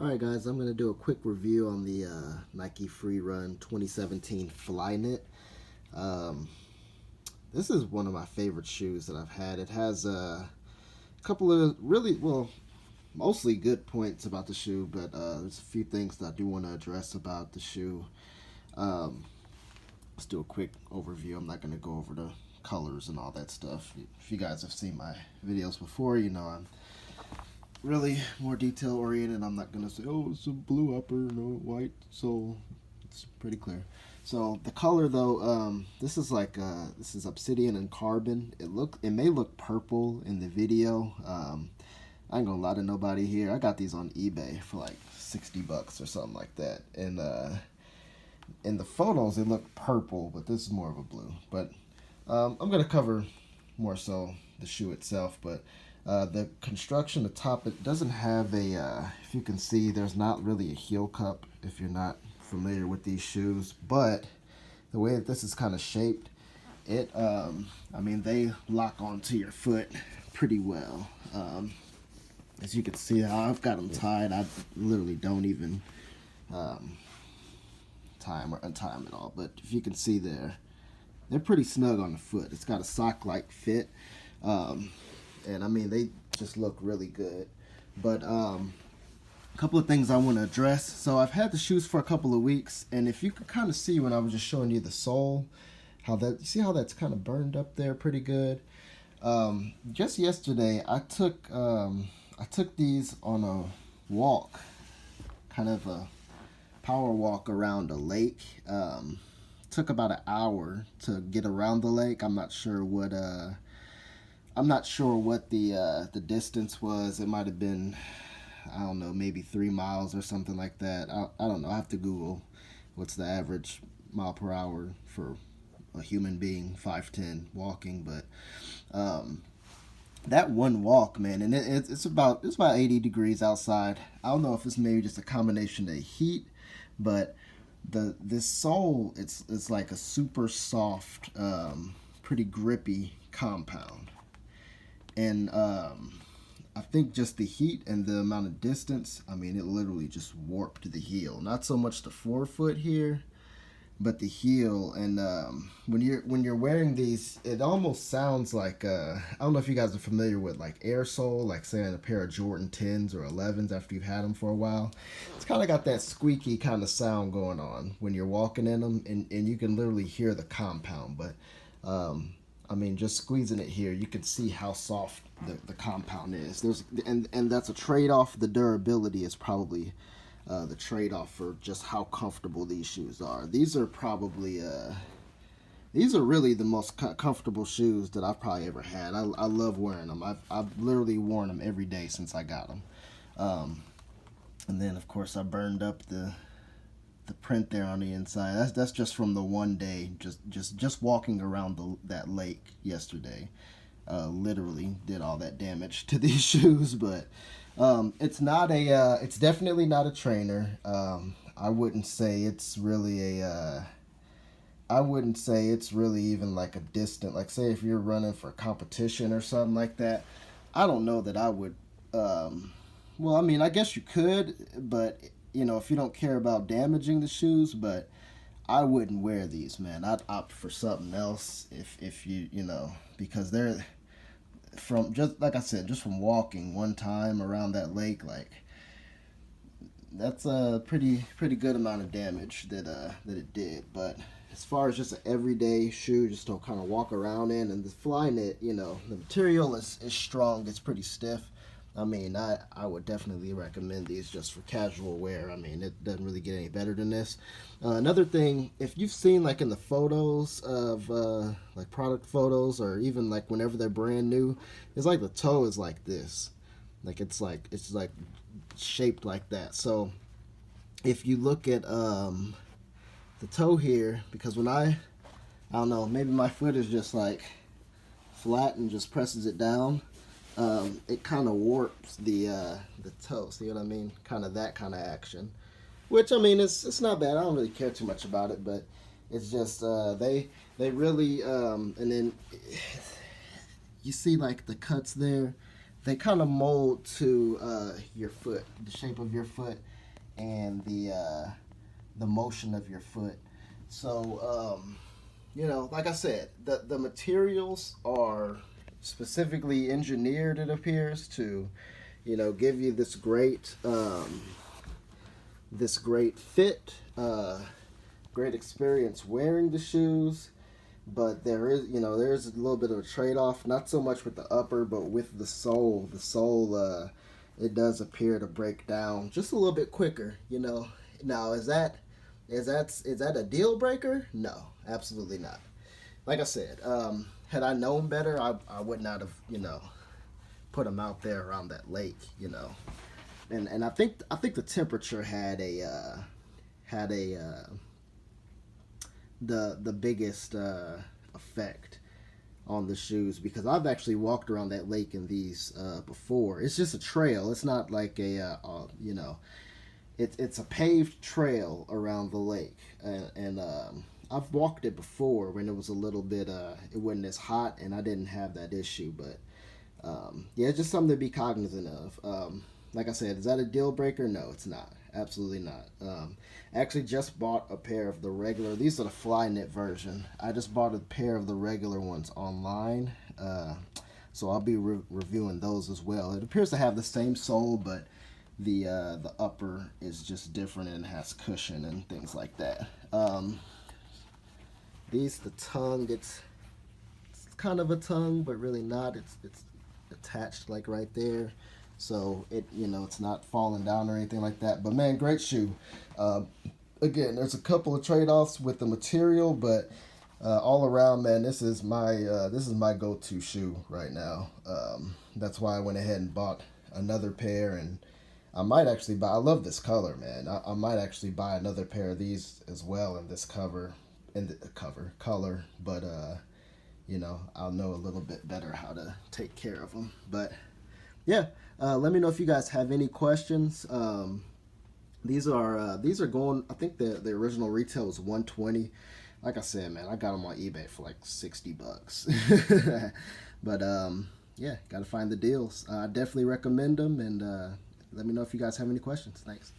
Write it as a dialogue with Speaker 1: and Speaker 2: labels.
Speaker 1: Alright guys, I'm going to do a quick review on the Nike Free Run 2017 Flyknit. Um, this is one of my favorite shoes that I've had. It has a couple of really, well, mostly good points about the shoe, but there's a few things that I do want to address about the shoe. Um, let's do a quick overview. I'm not going to go over the colors and all that stuff. If you guys have seen my videos before, you know I'm really more detail oriented. I'm not gonna say, oh, it's a blue upper, no white sole. It's pretty clear. So the color though, this is Obsidian and carbon. It may look purple in the video. I ain't gonna lie to nobody here. I got these on eBay for like $60 or something like that. And in the photos they look purple, but this is more of a blue. But I'm gonna cover more so the shoe itself, but the construction, the top, it doesn't have a, if you can see, there's not really a heel cup if you're not familiar with these shoes, but the way that this is kind of shaped, I mean, they lock onto your foot pretty well. As you can see how I've got them tied, I literally don't even tie them or untie them at all, but if you can see there, they're pretty snug on the foot. It's got a sock-like fit. And I mean, they just look really good. But a couple of things I want to address. So I've had the shoes for a couple of weeks, and if you could kind of see when I was just showing you the sole, you see how that's kind of burned up there pretty good. Just yesterday I took these on a walk, kind of a power walk around a lake. Took about an hour to get around the lake. I'm not sure what the distance was. It might have been, I don't know, maybe 3 miles or something like that. I don't know. I have to Google what's the average mile per hour for a human being, 5'10", walking. But that one walk, man, and it's about 80 degrees outside. I don't know if it's maybe just a combination of heat, but this sole, it's like a super soft, pretty grippy compound. And I think just the heat and the amount of distance, I mean, it literally just warped the heel. Not so much the forefoot here, but the heel. And when you're wearing these, it almost sounds like, I don't know if you guys are familiar with like air sole, like saying a pair of Jordan 10s or 11s after you've had them for a while. It's kind of got that squeaky kind of sound going on when you're walking in them, and you can literally hear the compound. But I mean, just squeezing it here, you can see how soft the compound is. And that's a trade-off. The durability is probably the trade-off for just how comfortable these shoes are. These are probably these are really the most comfortable shoes that I've probably ever had. I love wearing them. I've literally worn them every day since I got them. And then of course I burned up the print there on the inside. That's just from the one day, just walking around that lake yesterday. Literally did all that damage to these shoes. But it's not a it's definitely not a trainer. I wouldn't say it's really even like a distant, like say if you're running for competition or something like that. I don't know that I would, well, I mean, I guess you could, but you know, if you don't care about damaging the shoes. But I wouldn't wear these, man. I'd opt for something else if you know, because they're, from, just like I said, just from walking one time around that lake, like, that's a pretty good amount of damage that it did. But as far as just an everyday shoe, just to kind of walk around in, and the Flyknit, you know, the material is strong. It's pretty stiff. I mean, I would definitely recommend these just for casual wear. I mean, it doesn't really get any better than this. Another thing, if you've seen like in the photos of like product photos, or even like whenever they're brand new, it's like the toe is like this. Like it's like shaped like that. So if you look at the toe here, because when I don't know, maybe my foot is just like flat and just presses it down. It kind of warps the toe. See what I mean? Kind of that kind of action. Which, I mean, it's not bad. I don't really care too much about it, but it's just they really and then you see like the cuts there. they kind of mold to your foot, the shape of your foot, and the motion of your foot. So you know, like I said, the materials are specifically engineered. It appears to, you know, give you this great fit, great experience wearing the shoes. But there is, you know, there's a little bit of a trade-off. Not so much with the upper, but with the sole. The sole, it does appear to break down just a little bit quicker. You know, now is that a deal breaker? No, absolutely not. Like I said, had I known better, I would not have, you know, put them out there around that lake. You know, and I think the temperature had the biggest effect on the shoes, because I've actually walked around that lake in these before. It's just a trail. It's not like you know, it's a paved trail around the lake, and I've walked it before when it was a little bit it wasn't as hot, and I didn't have that issue. But yeah, it's just something to be cognizant of. Like I said, is that a deal breaker? No, it's not. Absolutely not. Actually just bought a pair of the regular. These are the Flyknit version. I just bought a pair of the regular ones online. So I'll be reviewing those as well. It appears to have the same sole, but the upper is just different and has cushion and things like that. The tongue, it's kind of a tongue, but really not. It's attached like right there. So it, you know, it's not falling down or anything like that. But man, great shoe. Again, there's a couple of trade-offs with the material, but all around, man, this is my go-to shoe right now. That's why I went ahead and bought another pair, and I might actually buy. I love this color, man. I might actually buy another pair of these as well in this color. But you know, I'll know a little bit better how to take care of them. But yeah, let me know if you guys have any questions. These are going. I think the original retail was $120. Like I said, man, I got them on eBay for like $60. But yeah, got to find the deals. I definitely recommend them, and let me know if you guys have any questions. Thanks.